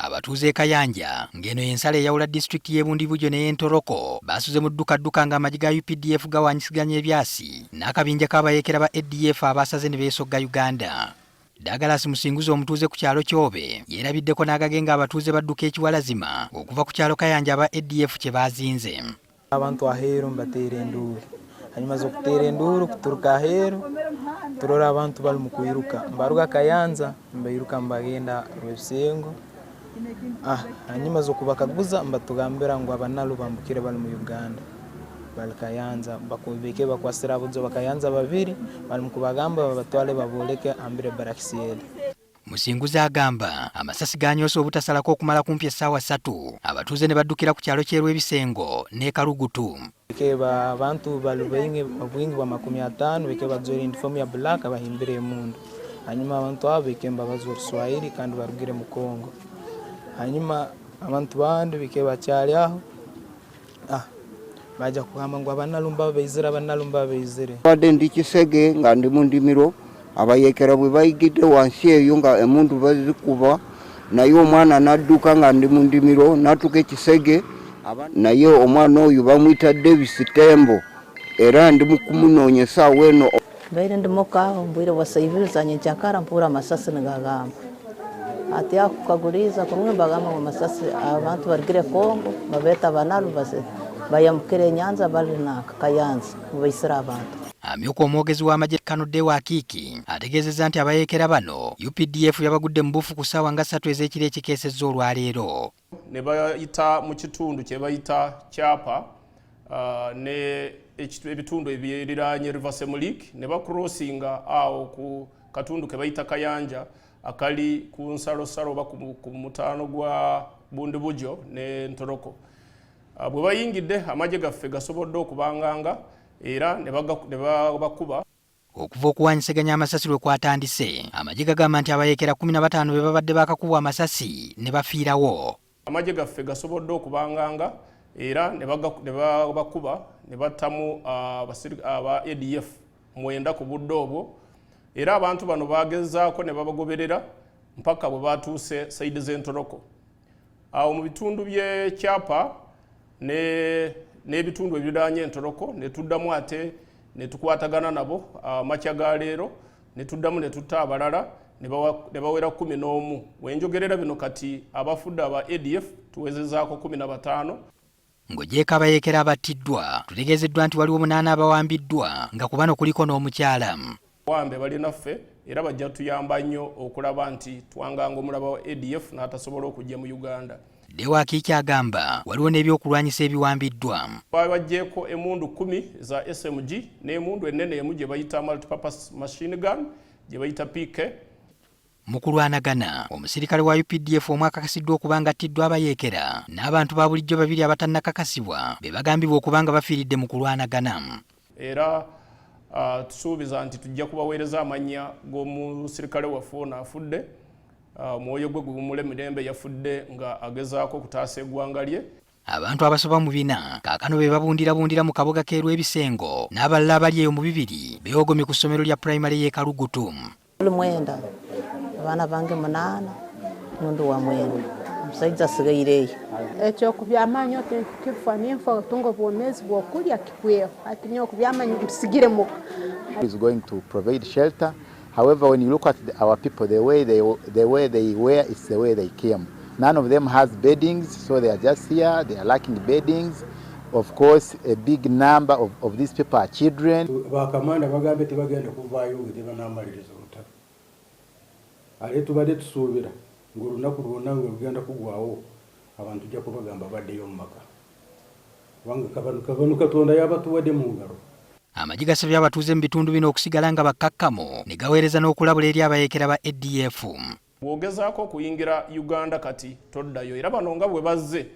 abatuuze e Kayanja ng'eno y'ensala eyawula disitulikiti y'e Bundibugyo n'ey'e Ntoroko basuze mu ddukadduka ng'amagye ga UPDF gawanyisiganya ebyasi n'akabinja k'abayeekera ba ADF abaasaze ne beesogga Uganda. Dagalaasi Musinguzi omutuuze ku kyalo Kyobe yeerabiddeko n'agage ng'abatuuze badduka ekiwalazima okuva ku kyalo Kayanja aba ADF kye baazinze. Abantu aheeru mbateera enduulu hanyuma z'okuteera enduulu kuturuka aheeru turora abantu bali mu kwiruka mbaruga Kayanja mbairuka mbagenda Rwesengo hanyuma z'okubakaguza mbatugambira ngu abanalu bambukire bali mu Uganda bali Kayanja bakubike bakwasira abuzo Bakayanja babiri bali mu kubagamba babatwale baboleke ambire barakisieri. Musinguzi agamba amasasi ganyoose obutasalako okumala kumpi essaawa 3 abatuuze ne baddukira ku kyalo ky'Ebisengo ne Kalugutu. Keba abantu bali obwingi bwa 50 beke bajwera uniform ya black bahimbire emundu hanyuma abantu abo bekemba bazwa Swahili kandi barugire mu Kongo hanyuma abantu bandi beke bakyali aho baja kugamba ngo abanalumba beizire badde ndi Kisege nga ndi mu ndimiro abayeekera bwe bayigidde wansi eyo nga emundu bazikuba naye omwana n'adduka nga ndi mu ndimiro n'atuuka e Kisege naye omwana oyo bamuyita Davis Tembo era ndi mu kumunoonyesa weno baire ndimokaho mbwire wasaivilizanye nkyakara mpura amasasi negagamba ati akukaguliza kumwe mbagamba mu masasi abantu barigire Kongo babeta abanalu bayamukire Nyanza bali na Kayanja baisira abantu. Amyuka omwogezi w'amagye Kanudde Wakiki ategeezezza nti abayeekera bano UPDF yabagudde mu bufu ku ssaawa nga 3 ez'ekiro ekikeesezza olwaleero. Ne bayita mu kitundu kye bayita Kyapa ne ebitundu ebiriraanye River Semuliki ne bakrossinga awo ku katundu ke bayita Kayanja akali ku nsalosalo oba ku mutaano gwa Bundibugyo ne Ntoroko. Bwe bayingidde amagye gaffe gasobodde okubanganga era ne bakuba. Okuva okuwanyisaganya amasasi lwe kwatandise amagye gagamba nti abayeekera 15 be babadde bakakubwa amasasi ne bafiirawo. Amagye gaffe gasobodde okubanganga era ne bakuba ne battamu aba ADF 9 ku budde obwo era abantu bano bagezaako ne babagoberera mpaka bwe batuuse sayidi z'Entoroko. Awo mu bitundu by'e Kyapa n'ebitundu ebiriraanye Entoroko ne tuddamu ate ne tukwatagana nabo makya ga leero ne tuddamu ne tutta abalala ne bawera 11. Wenjogerera bino kati abafudde aba ADF tuwezezaako 15. Ng'ogyeko abayeekera abattiddwa tutegeezeddwa nti waliwo munaana abawambiddwa nga ku bano kuliko n'omukyala. Wambe balinaffe era bajja tuyamba nnyo okulaba nti twanganga omulaba wa ADF n'atasobola okujja mu Uganda. Wakiki agamba waliwo n'ebyokulwanyisa ebiwambiddwa. Bagyeko emundu 10 za SMG n'emundu ennene emu gye bayita multipurpose machine gun gye bayita PK. Mu kulwanagana omusirikale wa UPDF omwakakasiddwa okuba ng'attiddwa abayeekera n'abantu ba bulijjo babiri abatannakakasibwa be bagambibwa okuba nga bafiiridde mu kulwanagana. Era tusuubiza nti tujja kubaweereza amannya g'omusirikale waffe ono afudde. Mwoyo gwe gumule mirembe yafudde nga agezaako okutaasa eggwanga lye. Abantu abasoba mu 4 kaakano be babundira mu kabuga k'Ebisengo n'abalala abali eyo mu 2 beogomye ku ssomero lya primary y'e Kalugutu. Mwenda abaana bange 8 mundu wa mwenda omusajja asigaire ekyo kubyamaanyi otekifa n'enfa tungo bwomezi bw'okulya kikweho ati nyo kubyamaanyi bisigire mu is going to provide shelter. However, when you look at our people, the way they were, it's the way they came. None of them has beddings, so they are just here. They are lacking beddings. Of course, a big number of these people are children. Bakamanda bagambe tebagenda kuvaayo ng'eteba n'amalirizo olutalo. Ale tubadde tusuubira ng'olunaku lwonna nga lugenda kugwawo abantu tujja kubagamba baddeyo mu maka. Kubanga kabanu Katonda yabatuwadde mu ngalo. Amagye gasabye abatuuze mu bitundu bino okusigala nga bakkakkamu ne gaweereza n'okulabula eri abayeekera ba ADF. Bw'ogezaako okuyingira Uganda kati toddayo era bano nga bwe bazze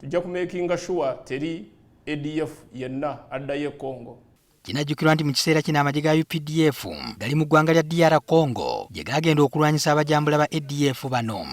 tujja kumeekinga sure teri ADF yenna addayo e Congo. Kinajjukirwa nti mu kiseera kino amagye ga UPDF gali mu ggwanga lya DR Congo gye gaagenda okulwanyisa abajambula ba ADF bano.